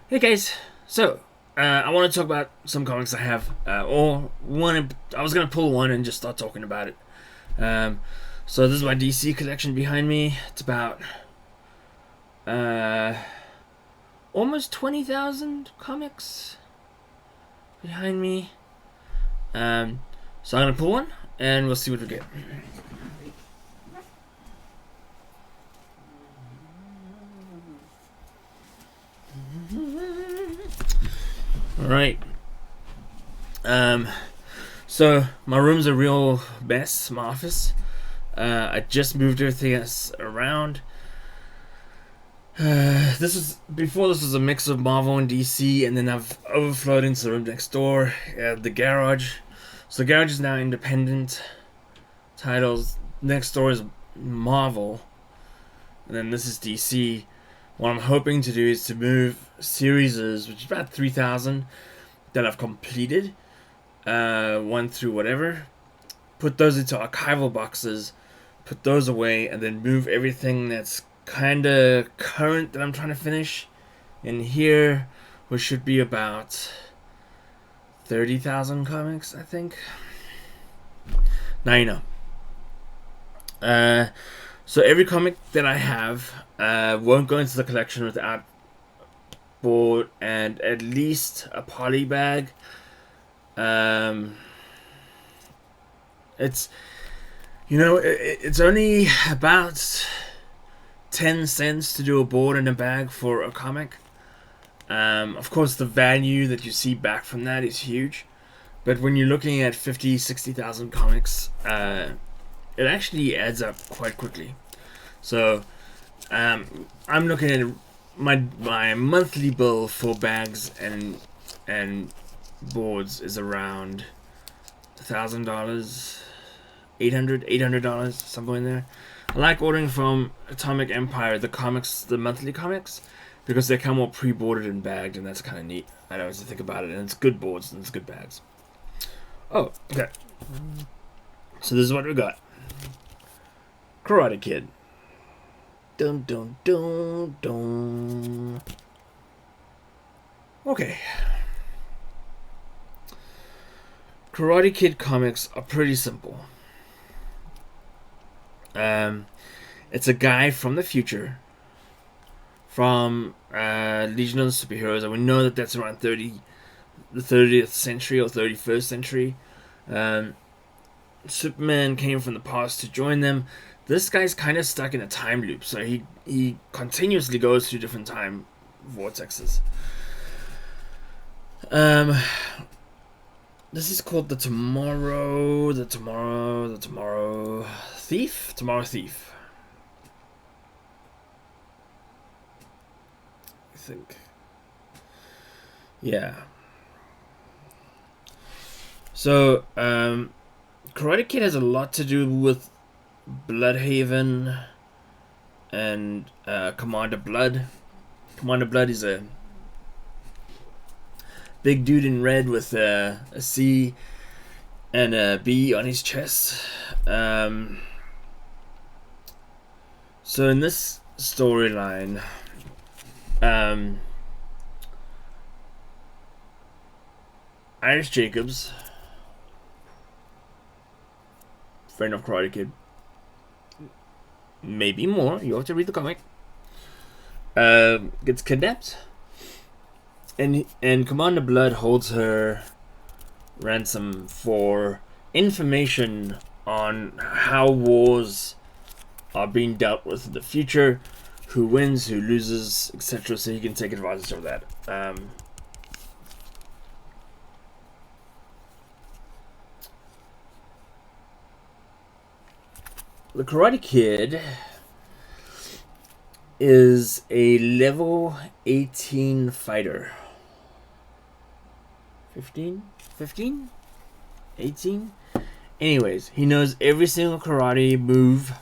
Hey guys, so I want to talk about some comics I have, or one. I was gonna pull one and just start talking about it. Um, so this is my DC collection behind me. It's about uh, almost 20,000 comics behind me. Um, so I'm gonna pull one and we'll see what we get. All right. Um, so my room's a real mess. My office. I just moved everything else around. This was before. This was a mix of Marvel and DC, and then I've overflowed into the room next door, the garage. So the garage is now independent titles. Next door is Marvel, and then this is DC. What I'm hoping to do is to move series, which is about 3,000 that I've completed, one through whatever. Put those into archival boxes, put those away, and then move everything that's kind of current that I'm trying to finish in here, which should be about 30,000 comics, I think. Now you know. So every comic that I have won't go into the collection without board and at least a poly bag. It's it's only about 10 cents to do a board and a bag for a comic. Of course, the value that you see back from that is huge. But when you're looking at 50, 60,000 comics, it actually adds up quite quickly. So, I'm looking at my monthly bill for bags and boards is around $1,000, $800, somewhere in there. I like ordering from Atomic Empire the monthly comics, because they come all pre-boarded and bagged, and that's kind of neat. I know as I think about it, and it's good boards and it's good bags. Oh, okay. So this is what we got. Karate Kid. Dun dun dun dun. Okay. Karate Kid comics are pretty simple. It's a guy from the future, from Legion of the Superheroes, and we know that that's around the 30th century or 31st century. Superman came from the past to join them. This guy's kind of stuck in a time loop, so he continuously goes through different time vortexes. This is called the Tomorrow Thief. Tomorrow Thief, I think. Yeah. So, Karate Kid has a lot to do with Bloodhaven and Commander Blood. Commander Blood is a big dude in red with a C and a B on his chest. So in this storyline, Iris Jacobs, friend of Karate Kid, maybe more, you have to read the comic, gets kidnapped, and Commander Blood holds her ransom for information on how wars are being dealt with in the future, who wins, who loses, etc., so he can take advantage of that. The Karate Kid is a level 18 fighter. 15? 15? 18? Anyways, he knows every single karate move.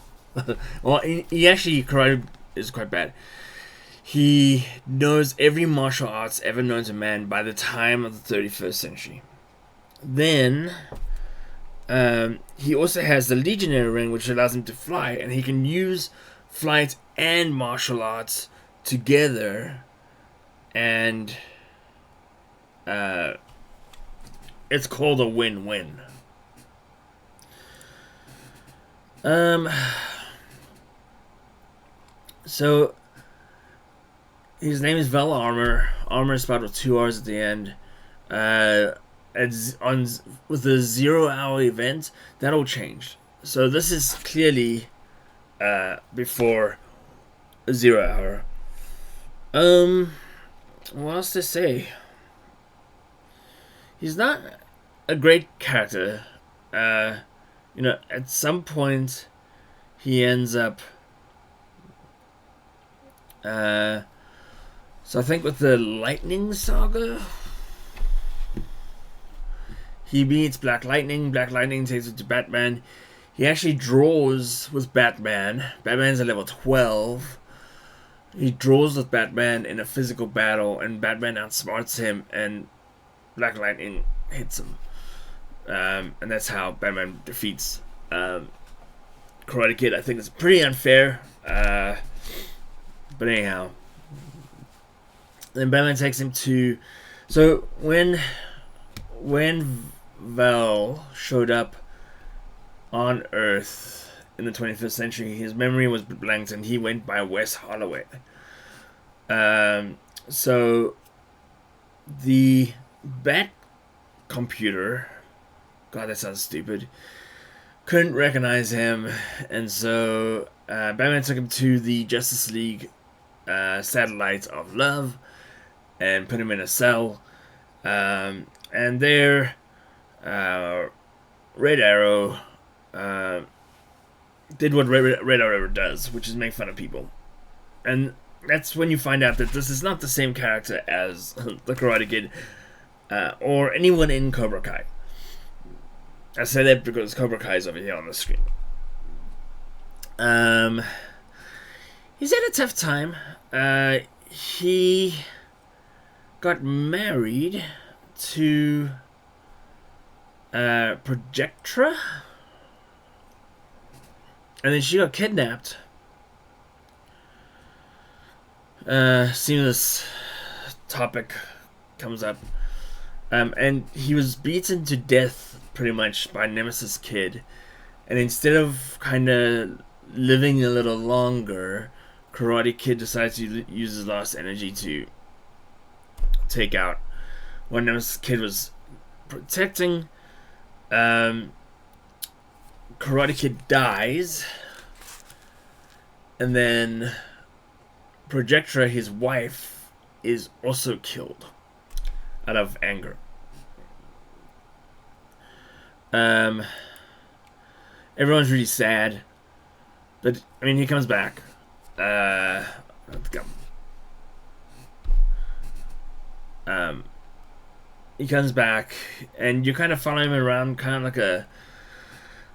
Well, he actually, karate is quite bad. He knows every martial arts ever known to man by the time of the 31st century. Then, he also has the Legionary ring, which allows him to fly, and he can use flight and martial arts together and it's called a win-win. So his name is Vel Armor. Armor is spelled with 2 R's at the end. With the 0 hour event, that all changed. So this is clearly before 0 hour. What else to say? He's not a great character. At some point he ends up. So I think with the Lightning Saga, he beats Black Lightning. Black Lightning takes it to Batman. He actually draws with Batman. Batman's at level 12. He draws with Batman in a physical battle, and Batman outsmarts him, and Black Lightning hits him. And that's how Batman defeats Karate Kid. I think it's pretty unfair. But anyhow. Then Batman takes him to... So when Val showed up on Earth in the 25th century, his memory was blanked and he went by Wes Holloway. So the Bat computer, God, that sounds stupid, couldn't recognize him, and so Batman took him to the Justice League Satellite of Love and put him in a cell. And there, Red Arrow did what Red Arrow does, which is make fun of people. And that's when you find out that this is not the same character as the Karate Kid or anyone in Cobra Kai. I say that because Cobra Kai is over here on the screen. He's had a tough time. He got married to Projectra, and then she got kidnapped. Seeing this topic comes up, and he was beaten to death pretty much by Nemesis Kid, and instead of kind of living a little longer, Karate Kid decides to use his lost energy to take out what Nemesis Kid was protecting. Karate Kid dies, and then Projectra, his wife, is also killed out of anger. Everyone's really sad, but I mean, he comes back. He comes back, and you kind of follow him around, kind of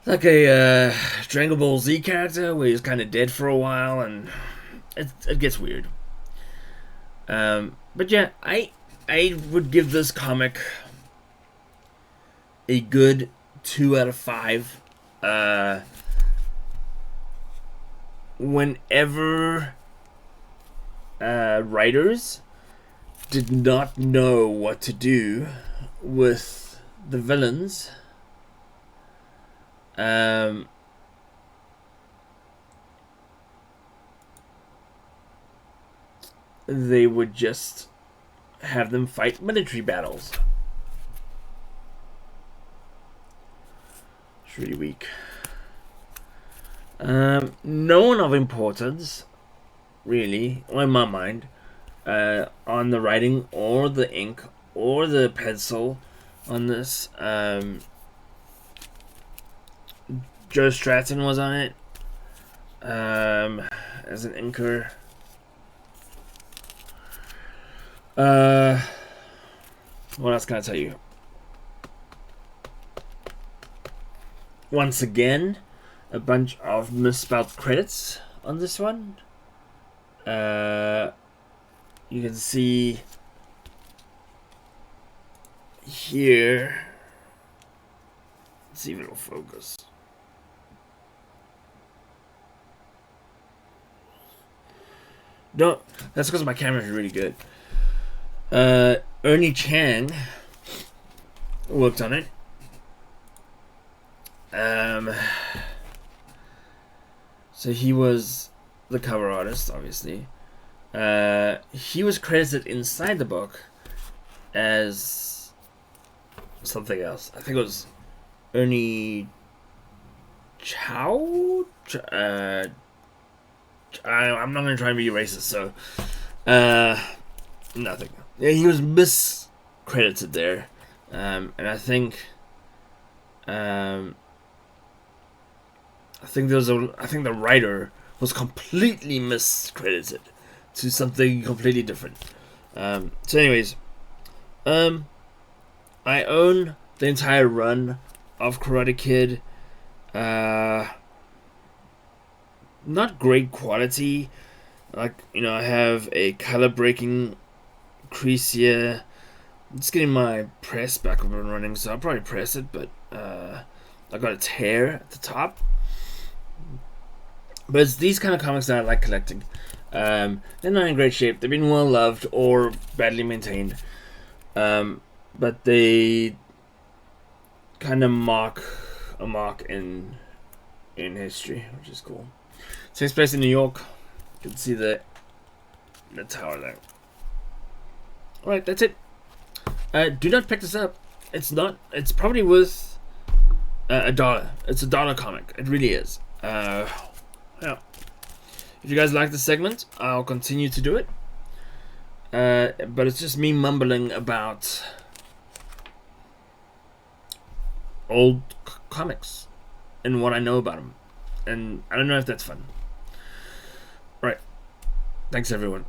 like a Dragon Ball Z character, where he's kind of dead for a while, and it gets weird. But yeah, I would give this comic a good 2 out of 5. Whenever writers did not know what to do with the villains, they would just have them fight military battles. It's really weak. No one of importance, really, in my mind, on the writing or the ink or the pencil on this. Joe Stratton was on it as an inker. What else can I tell you? Once again, a bunch of misspelled credits on this one. You can see here. Let's see if it'll focus. No, that's because my camera is really good. Ernie Chang worked on it. So he was the cover artist, obviously. He was credited inside the book as something else. I think it was Ernie Chow. I'm not gonna try and be racist, so nothing. Yeah, he was miscredited there, and I think the writer was completely miscredited to something completely different. So, anyways, I own the entire run of Karate Kid. Not great quality. Like, I have a color breaking crease here. I'm just getting my press back up and running, so I'll probably press it, but I got a tear at the top. But it's these kind of comics that I like collecting. They're not in great shape. They've been well loved or badly maintained. But they kind of mark a mark in history, which is cool. It takes place in New York. You can see the tower there. Alright, that's it. Do not pick this up. It's probably worth $1. It's $1 comic. It really is. Yeah. If you guys like this segment, I'll continue to do it. But it's just me mumbling about old comics and what I know about them. And I don't know if that's fun. Right. Thanks, everyone.